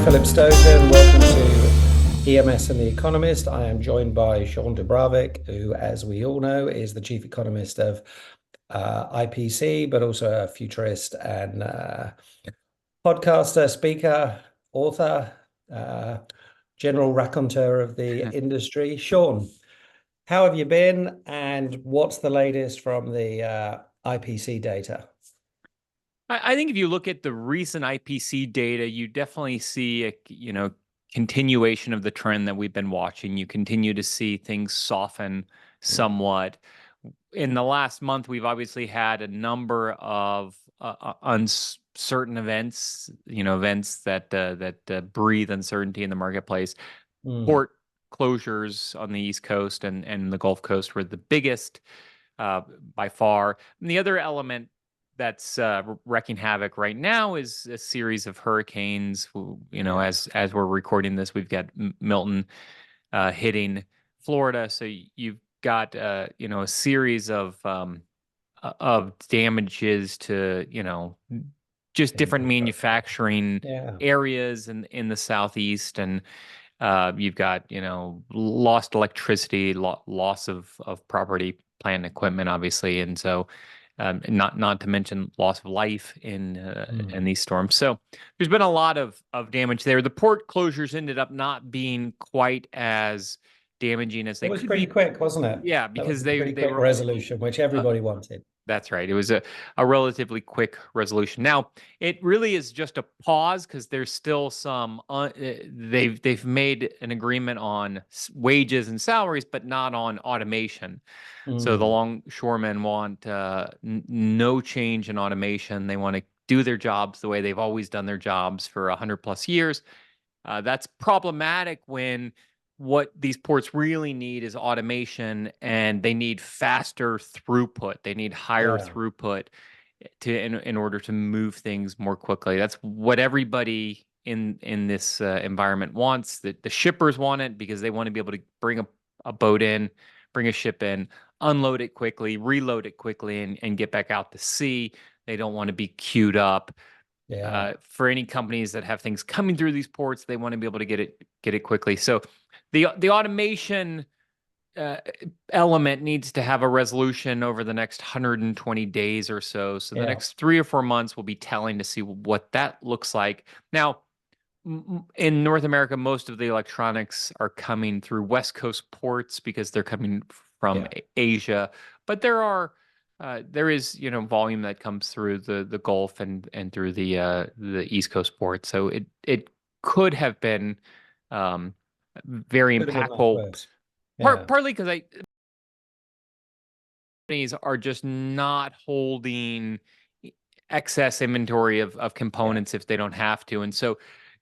Philip Stoughton. Welcome to EMS and the Economist. I am joined by Shawn DuBravac, who, as we all know, is the chief economist of IPC, but also a futurist and podcaster, speaker, author, general raconteur of the industry. Shawn, how have you been, and what's the latest from the IPC data? I think if you look at the recent IPC data, you definitely see a continuation of the trend that we've been watching. You continue to see things soften somewhat. In the last month, we've obviously had a number of uncertain events, events that breathe uncertainty in the marketplace. Port closures on the East Coast and the Gulf Coast were the biggest by far. And the other element that's wreaking havoc right now is a series of hurricanes. As we're recording this, we've got Milton hitting Florida, so you've got a series of damages to just different manufacturing areas in the Southeast, and you've got lost electricity, loss of property, plant, and equipment, obviously, and so. Not to mention loss of life in these storms. So there's been a lot of damage there. The port closures ended up not being quite as damaging as they could be. It was pretty quick, wasn't it? Yeah, because they were resolution, which everybody wanted. That's right. It was a relatively quick resolution. Now, it really is just a pause because there's still some they've made an agreement on wages and salaries, but not on automation. So the longshoremen want no change in automation. They want to do their jobs the way they've always done their jobs for 100+ years. That's problematic when what these ports really need is automation, and they need faster throughput. They need higher throughput in order to move things more quickly. That's what everybody in this environment wants. The shippers want it because they want to be able to bring a boat in, bring a ship in, unload it quickly, reload it quickly, and get back out to sea. They don't want to be queued up. For any companies that have things coming through these ports, they want to be able to get it quickly. So the automation element needs to have a resolution over the next 120 days or so. So the next 3 or 4 months will be telling to see what that looks like. Now, in North America, most of the electronics are coming through West Coast ports because they're coming from Asia, but there is volume that comes through the Gulf and through the East Coast ports. So it could have been very impactful. Partly because companies are just not holding excess inventory of components if they don't have to, and so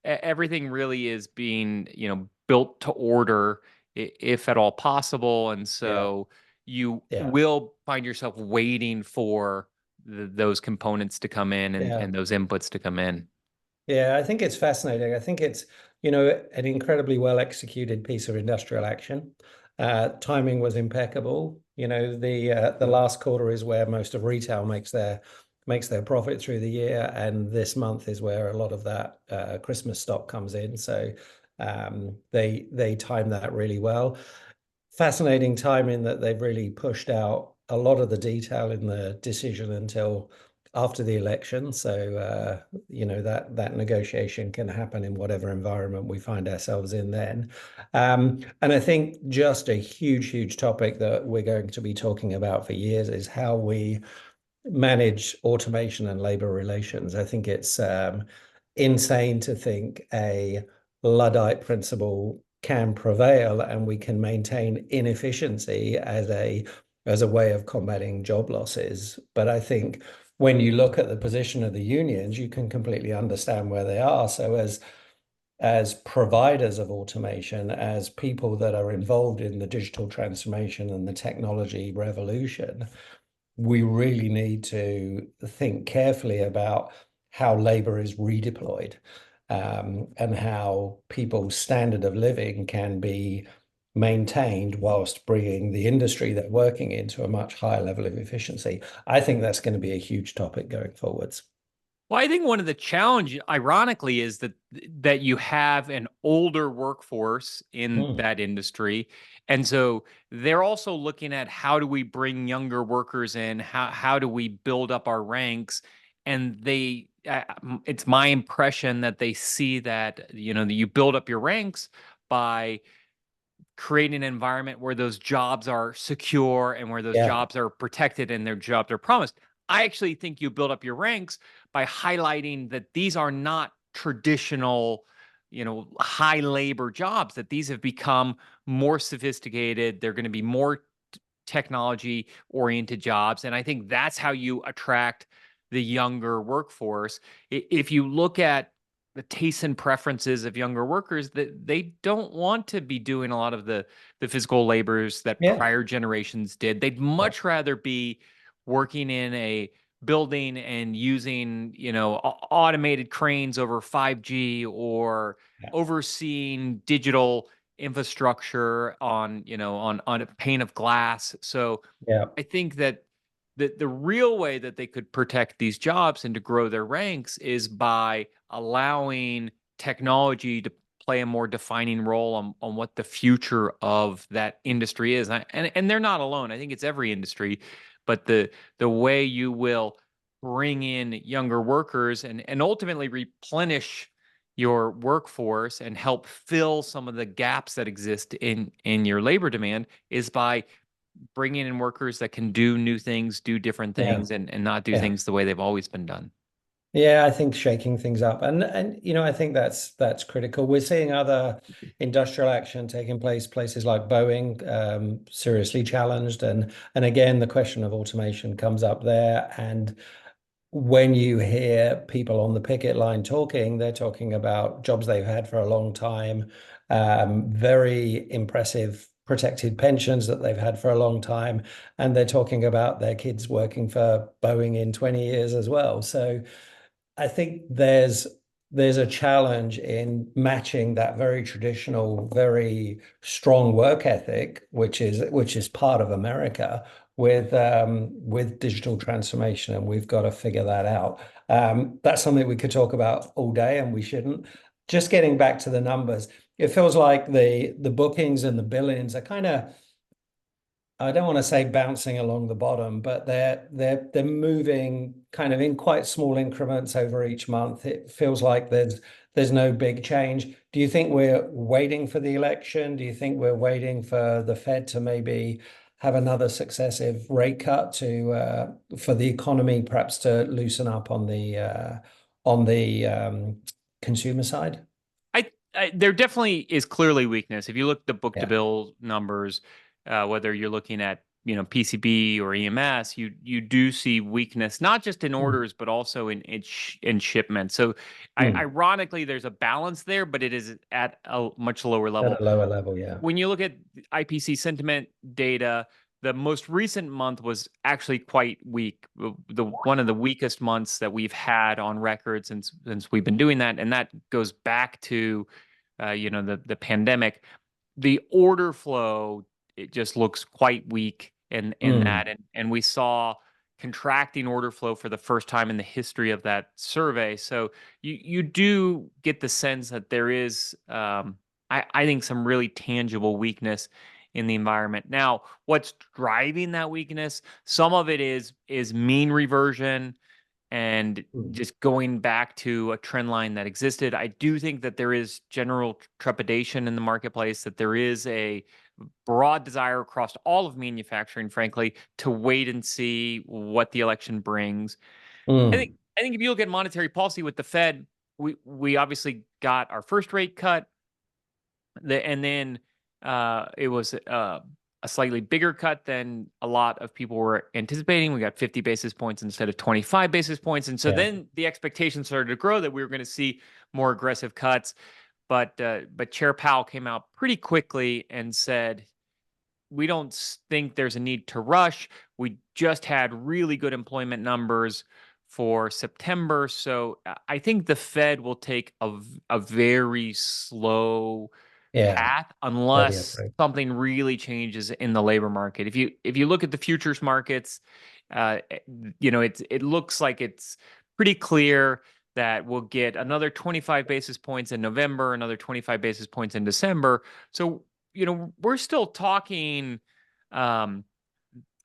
everything really is being built to order if at all possible, and so you will find yourself waiting for those components to come in and those inputs to come in. Yeah, I think it's fascinating. I think it's an incredibly well executed piece of industrial action. Timing was impeccable. The last quarter is where most of retail makes their profit through the year, and this month is where a lot of that Christmas stock comes in. So they time that really well. Fascinating timing that they've really pushed out a lot of the detail in the decision until after the election. So that negotiation can happen in whatever environment we find ourselves in then. And I think just a huge topic that we're going to be talking about for years is how we manage automation and labor relations. I think it's insane to think a Luddite principle can prevail and we can maintain inefficiency as a way of combating job losses. But I think when you look at the position of the unions, you can completely understand where they are. So as providers of automation, as people that are involved in the digital transformation and the technology revolution, we really need to think carefully about how labor is redeployed, and how people's standard of living can be maintained whilst bringing the industry they're working into a much higher level of efficiency. I think that's going to be a huge topic going forwards. Well, I think one of the challenges, ironically, is that you have an older workforce in Mm. that industry, and so they're also looking at how do we bring younger workers in, how do we build up our ranks, and it's my impression that they see that that you build up your ranks by creating an environment where those jobs are secure and where those Yeah, jobs are protected and their jobs are promised. I actually think you build up your ranks by highlighting that these are not traditional, high labor jobs, that these have become more sophisticated. They're going to be more technology oriented jobs. And I think that's how you attract the younger workforce. If you look at the tastes and preferences of younger workers, that they don't want to be doing a lot of the physical labors that yeah, prior generations did. They'd yeah, much rather be working in a building and using automated cranes over 5G, or yeah, overseeing digital infrastructure on a pane of glass. So yeah, I think that the real way that they could protect these jobs and to grow their ranks is by allowing technology to play a more defining role on what the future of that industry is. And they're not alone. I think it's every industry, but the way you will bring in younger workers and ultimately replenish your workforce and help fill some of the gaps that exist in your labor demand is by bringing in workers that can do new things, do different yeah, things, and not do yeah. things the way they've always been done. Yeah, I think shaking things up, and I think that's critical. We're seeing other industrial action taking place, places like Boeing, seriously challenged, and again, the question of automation comes up there. And when you hear people on the picket line talking, they're talking about jobs they've had for a long time, very impressive protected pensions that they've had for a long time, and they're talking about their kids working for Boeing in 20 years as well. So I think there's a challenge in matching that very traditional, very strong work ethic, which is part of America, with digital transformation, and we've got to figure that out. That's something we could talk about all day, and we shouldn't. Just getting back to the numbers, it feels like the bookings and the billings are kind of, I don't want to say bouncing along the bottom, but they're moving kind of in quite small increments over each month. It feels like there's no big change. Do you think we're waiting for the election? Do you think we're waiting for the Fed to maybe have another successive rate cut to for the economy perhaps to loosen up on the consumer side? There definitely is clearly weakness. If you look at the book to Yeah. bill numbers, whether you're looking at PCB or EMS, you do see weakness not just in Mm. orders but also in shipments. So, Mm. ironically, there's a balance there, but it is at a much lower At level. a lower level, yeah. When you look at IPC sentiment data, the most recent month was actually quite weak. The one of the weakest months that we've had on record since we've been doing that, and that goes back to the pandemic. The order flow, it just looks quite weak in that, Mm. and we saw contracting order flow for the first time in the history of that survey. So you do get the sense that there is I think some really tangible weakness in the environment. Now, what's driving that weakness? Some of it is mean reversion and Mm. just going back to a trend line that existed. I do think that there is general trepidation in the marketplace, that there is a broad desire across all of manufacturing, frankly, to wait and see what the election brings. I think Mm. I think if you look at monetary policy with the Fed, we obviously got our first rate cut, and then it was a slightly bigger cut than a lot of people were anticipating. We got 50 basis points instead of 25 basis points. And so Yeah. then the expectations started to grow that we were going to see more aggressive cuts. But Chair Powell came out pretty quickly and said, we don't think there's a need to rush. We just had really good employment numbers for September. So I think the Fed will take a very slow Yeah. path Steady unless approach. something really changes in the labor market. If you look at the futures markets, it looks like it's pretty clear that we'll get another 25 basis points in November, another 25 basis points in December. So, we're still talking like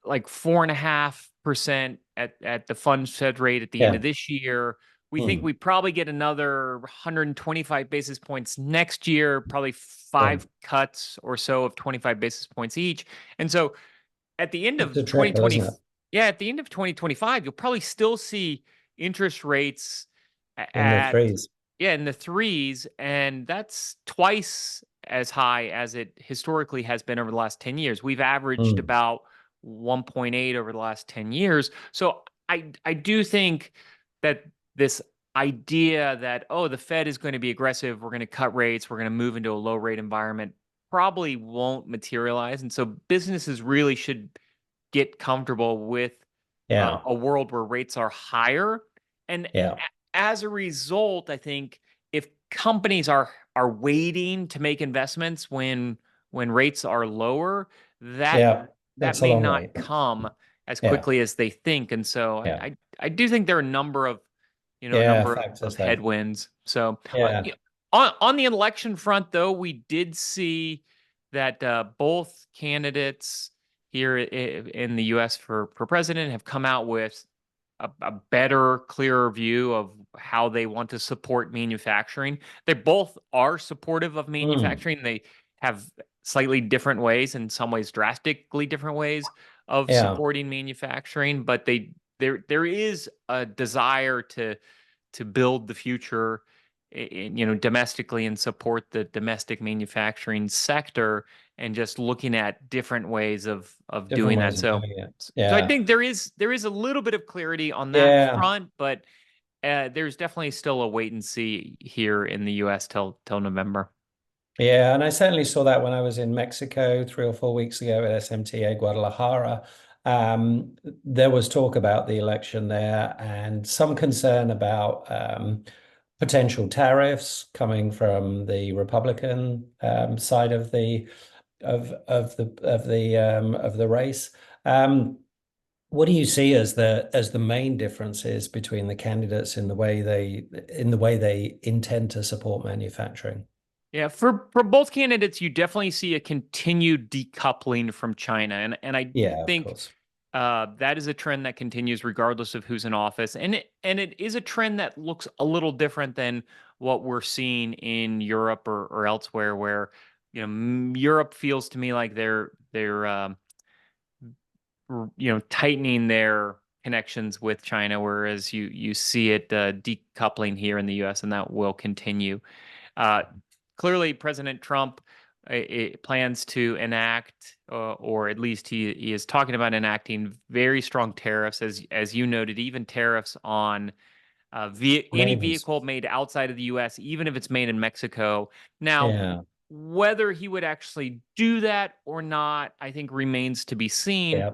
4.5% at the funds Fed rate at the end Yeah. of this year. We think Mm. we probably get another 125 basis points next year, probably Sure. 5 cuts or so of 25 basis points each. And so at the end It's of a trickle, 2020, isn't it? yeah, at the end of 2025, you'll probably still see interest rates In the at, threes. yeah, in the threes, and that's twice as high as it historically has been over the last 10 years. We've averaged Mm. about 1.8 over the last 10 years. So I do think that this idea that, oh, the Fed is going to be aggressive, we're going to cut rates, we're going to move into a low rate environment, probably won't materialize. And so businesses really should get comfortable with Yeah. a world where rates are higher. And Yeah. as a result, I think if companies are waiting to make investments when rates are lower, that Yeah. that That's a may long not way. come as Yeah. quickly as they think. And so Yeah. I do think there are a number of Yeah. Factors of there. headwinds. So Yeah. on the election front, though, we did see that both candidates here in the U.S. for president have come out with a better, clearer view of how they want to support manufacturing. They both are supportive of Mm. manufacturing. They have slightly different ways, in some ways drastically different ways of Yeah. supporting manufacturing, but there is a desire to build the future domestically and support the domestic manufacturing sector, and just looking at different ways of Different doing that. ways of So doing it. so I Yeah. think there is a little bit of clarity on that Yeah. front, but there's definitely still a wait and see here in the US till November. Yeah, and I certainly saw that when I was in Mexico 3 or 4 weeks ago at SMTA Guadalajara. There was talk about the election there and some concern about potential tariffs coming from the Republican side of the race. What do you see as the main differences between the candidates in the way they intend to support manufacturing? Yeah, for both candidates, you definitely see a continued decoupling from China, and I Yeah, of think course. that is a trend that continues regardless of who's in office, and it is a trend that looks a little different than what we're seeing in Europe or elsewhere, where Europe feels to me like they're tightening their connections with China, whereas you see it decoupling here in the U.S., and that will continue. Uh, Clearly, President Trump plans to enact, or at least he is talking about enacting very strong tariffs, as you noted, even tariffs on any Neighbors. vehicle made outside of the U.S., even if it's made in Mexico. Now, Yeah. whether he would actually do that or not, I think remains to be seen. Yeah.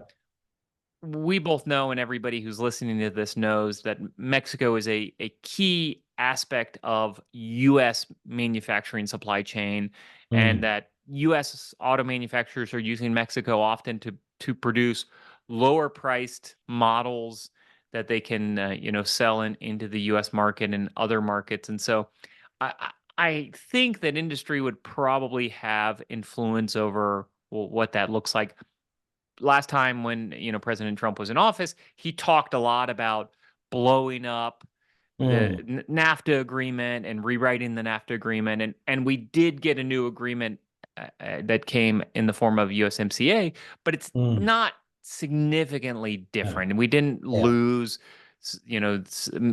We both know, and everybody who's listening to this knows, that Mexico is a key aspect of U.S. manufacturing supply chain, and Mm. that U.S. auto manufacturers are using Mexico often to produce lower priced models that they can sell into the U.S. market and other markets. And so I think that industry would probably have influence over what that looks like. Last time when President Trump was in office, he talked a lot about blowing up the Mm. NAFTA agreement and rewriting the NAFTA agreement, and we did get a new agreement that came in the form of USMCA, but it's Mm. not significantly Yeah. different, and we didn't Yeah. lose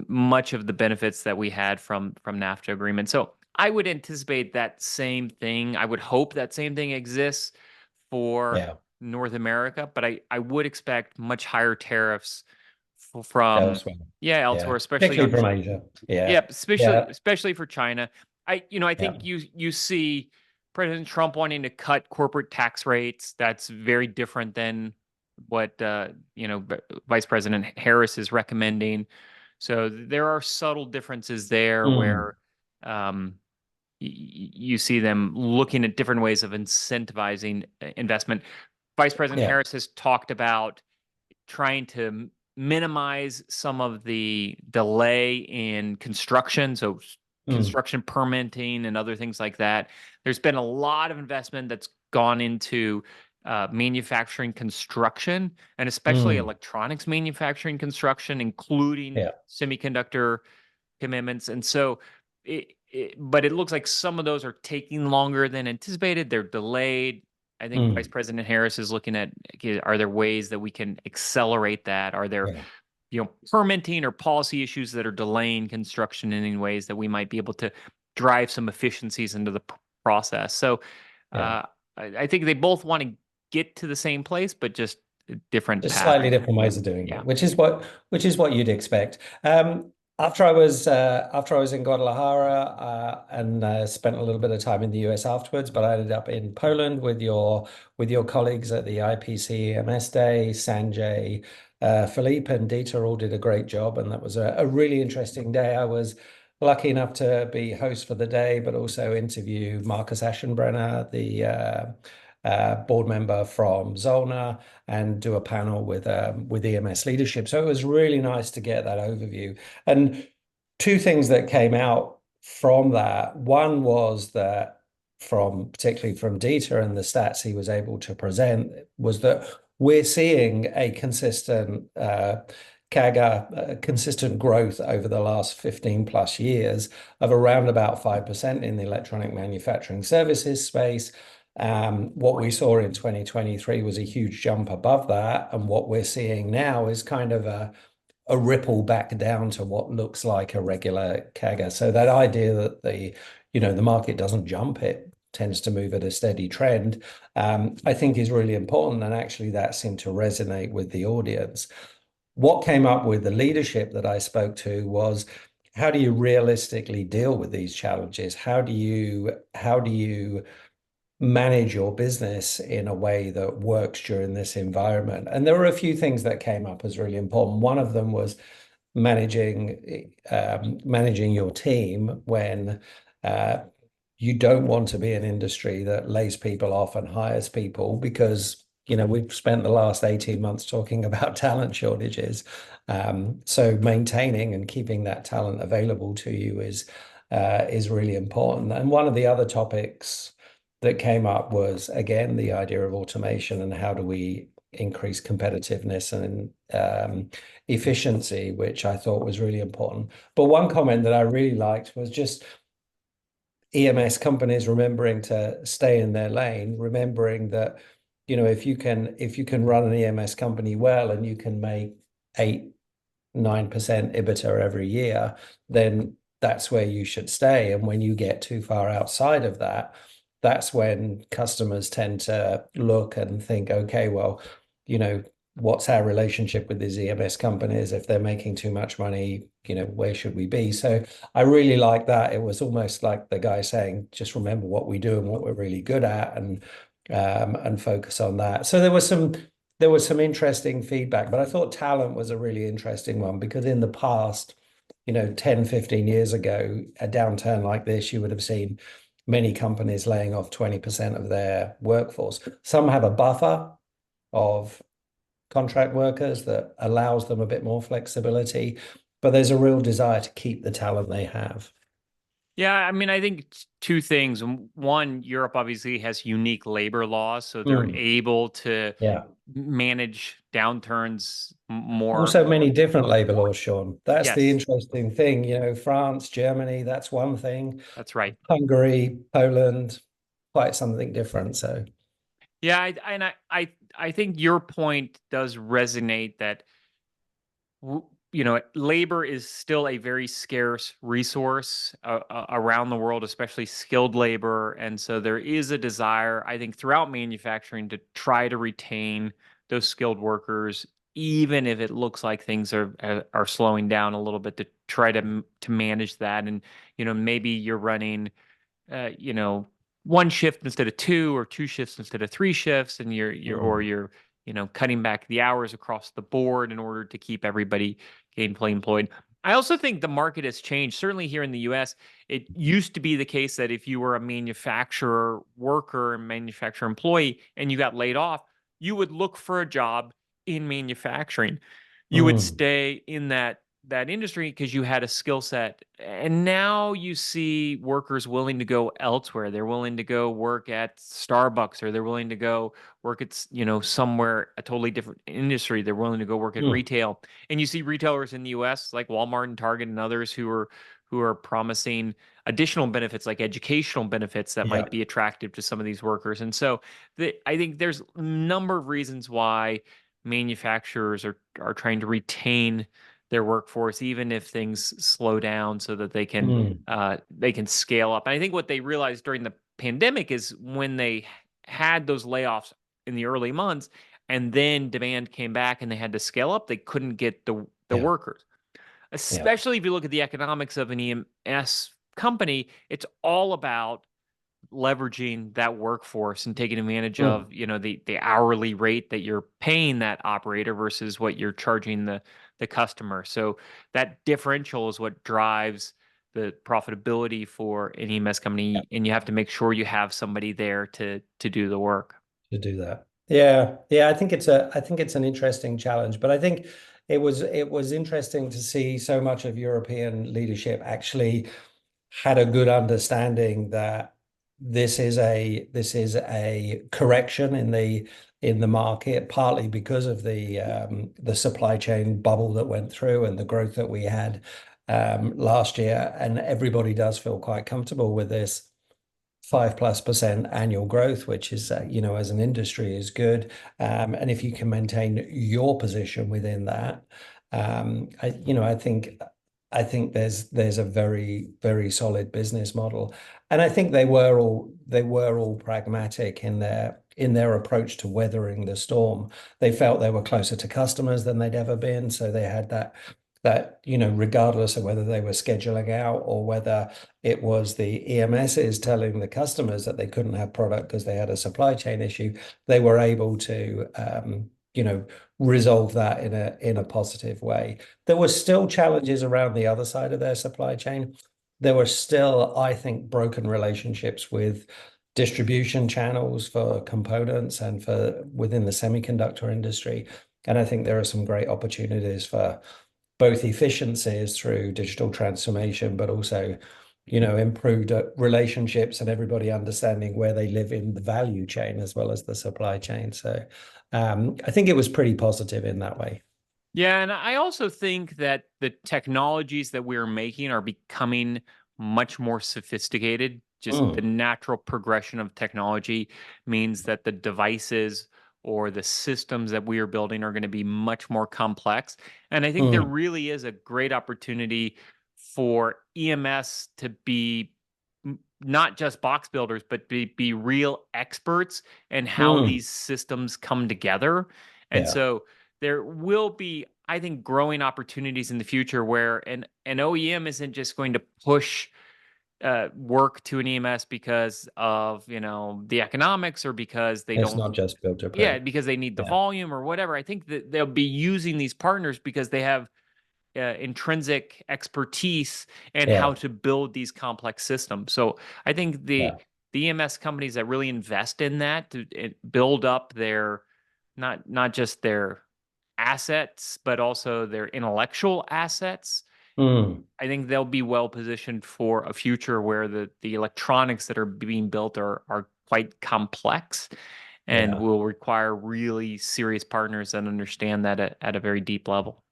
much of the benefits that we had from NAFTA agreement. So I would anticipate that same thing. I would hope that same thing exists for Yeah. North America, but I would expect much higher tariffs from, Elsewhere. yeah, Yeah. elsewhere, especially Particularly on, from Asia. Yeah. yeah, especially Yeah. especially for China. I Yeah. think you see President Trump wanting to cut corporate tax rates. That's very different than what Vice President Harris is recommending. So there are subtle differences there Mm. where um, you see them looking at different ways of incentivizing investment. Vice President Yeah. Harris has talked about trying to minimize some of the delay in construction. So construction permitting and other things like that. There's been a lot of investment that's gone into manufacturing construction, and especially electronics manufacturing construction, including semiconductor commitments. And so, but it looks like some of those are taking longer than anticipated. They're delayed. I think Vice President Harris is looking at, okay, are there ways that we can accelerate that? Are there, permitting or policy issues that are delaying construction in any ways that we might be able to drive some efficiencies into the process? So I think they both want to get to the same place, but just different paths. Slightly different ways of doing it, which is what you'd expect. After I was in Guadalajara and spent a little bit of time in the US afterwards, but I ended up in Poland with your colleagues at the IPC EMS Day. Sanjay, Philippe, and Dieter all did a great job, and that was a really interesting day. I was lucky enough to be host for the day, but also interview Marcus Aschenbrenner, the board member from Zollner, and do a panel with EMS leadership. So it was really nice to get that overview. And two things that came out from that. One was that particularly from Dieter and the stats he was able to present, was that we're seeing a consistent CAGR, consistent growth over the last 15 plus years of around about 5% in the electronic manufacturing services space. What we saw in 2023 was a huge jump above that. And what we're seeing now is kind of a ripple back down to what looks like a regular CAGR. So that idea that the market doesn't jump, it tends to move at a steady trend, I think is really important. And actually that seemed to resonate with the audience. What came up with the leadership that I spoke to was, how do you realistically deal with these challenges? How do you manage your business in a way that works during this environment? And there were a few things that came up as really important. One of them was managing your team when you don't want to be an industry that lays people off and hires people, because we've spent the last 18 months talking about talent shortages. So maintaining and keeping that talent available to you is really important. And one of the other topics that came up was, again, the idea of automation and how do we increase competitiveness and efficiency, which I thought was really important. But one comment that I really liked was just EMS companies remembering to stay in their lane, remembering that if you can run an EMS company well and you can make 8-9% EBITDA every year, then that's where you should stay. And when you get too far outside of that, that's when customers tend to look and think, okay, well, what's our relationship with these EMS companies? If they're making too much money, where should we be? So I really like that. It was almost like the guy saying, just remember what we do and what we're really good at, and focus on that. So there was some interesting feedback, but I thought talent was a really interesting one, because in the past, 10, 15 years ago, a downturn like this, you would have seen many companies laying off 20% of their workforce. Some have a buffer of contract workers that allows them a bit more flexibility, but there's a real desire to keep the talent they have. Yeah, I mean, I think two things. One, Europe obviously has unique labor laws, so they're able to manage downturns more. Also many different labor laws, Shawn. That's the interesting thing. France, Germany, that's one thing. That's right. Hungary, Poland, quite something different. So yeah, I think your point does resonate, that labor is still a very scarce resource around the world, especially skilled labor. And so there is a desire, I think, throughout manufacturing to try to retain those skilled workers, even if it looks like things are slowing down a little bit, to try to manage that. And, maybe you're running, one shift instead of two, or two shifts instead of three shifts, and you're cutting back the hours across the board in order to keep everybody gainfully employed. I also think the market has changed. Certainly here in the US, it used to be the case that if you were a manufacturer worker and manufacturer employee and you got laid off, you would look for a job in manufacturing. you would stay in that industry because you had a skill set. And now you see workers willing to go elsewhere. They're willing to go work at Starbucks, or they're willing to go work at, somewhere a totally different industry. They're willing to go work at retail. And you see retailers in the US like Walmart and Target and others who are promising additional benefits like educational benefits that might be attractive to some of these workers. And so I think there's a number of reasons why manufacturers are trying to retain their workforce, even if things slow down, so that they can scale up. And I think what they realized during the pandemic is when they had those layoffs in the early months, and then demand came back and they had to scale up, they couldn't get the workers. Especially if you look at the economics of an EMS company, it's all about leveraging that workforce and taking advantage of the hourly rate that you're paying that operator versus what you're charging the customer. So that differential is what drives the profitability for an EMS company, and you have to make sure you have somebody there to do the work. To do that. Yeah. I think it's an interesting challenge, but I think it was interesting to see so much of European leadership actually had a good understanding that this is a correction in the market, partly because of the supply chain bubble that went through and the growth that we had last year, and everybody does feel quite comfortable with this 5+% annual growth, which is, as an industry is good. And if you can maintain your position within that, I think there's a very, very solid business model. And I think they were all pragmatic in their approach to weathering the storm. They felt they were closer to customers than they'd ever been. So they had that, regardless of whether they were scheduling out or whether it was the EMSs telling the customers that they couldn't have product because they had a supply chain issue, they were able to, resolve that in a positive way. There were still challenges around the other side of their supply chain. There were still, I think, broken relationships with distribution channels for components and for within the semiconductor industry. And I think there are some great opportunities for both efficiencies through digital transformation, but also, improved relationships and everybody understanding where they live in the value chain as well as the supply chain. So I think it was pretty positive in that way. Yeah, and I also think that the technologies that we're making are becoming much more sophisticated. Just the natural progression of technology means that the devices or the systems that we are building are going to be much more complex. And I think there really is a great opportunity for EMS to be not just box builders, but be real experts in how these systems come together. And so there will be, I think, growing opportunities in the future where an OEM isn't just going to push work to an EMS because of the economics, or because it's not just built to print. because they need the volume or whatever. I think that they'll be using these partners because they have intrinsic expertise in how to build these complex systems. So I think the EMS companies that really invest in that to build up their not just their assets, but also their intellectual assets, I think they'll be well positioned for a future where the electronics that are being built are quite complex and will require really serious partners that understand that at a very deep level.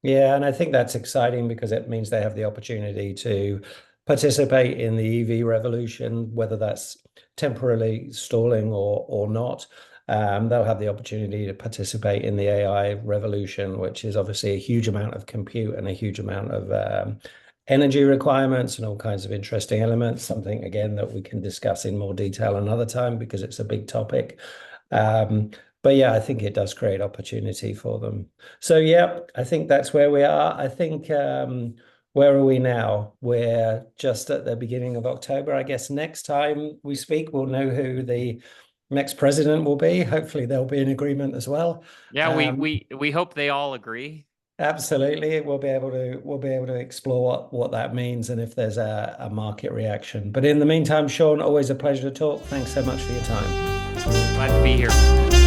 Yeah, and I think that's exciting because it means they have the opportunity to participate in the EV revolution, whether that's temporarily stalling or not. They'll have the opportunity to participate in the AI revolution, which is obviously a huge amount of compute and a huge amount of energy requirements and all kinds of interesting elements. Something, again, that we can discuss in more detail another time because it's a big topic. But yeah, I think it does create opportunity for them. So yeah, I think that's where we are. I think where are we now? We're just at the beginning of October. I guess next time we speak, we'll know who the next president will be. Hopefully there'll be an agreement as well. Yeah, we hope they all agree. Absolutely. We'll be able to explore what that means and if there's a market reaction. But in the meantime, Shawn, always a pleasure to talk. Thanks so much for your time. Glad to be here.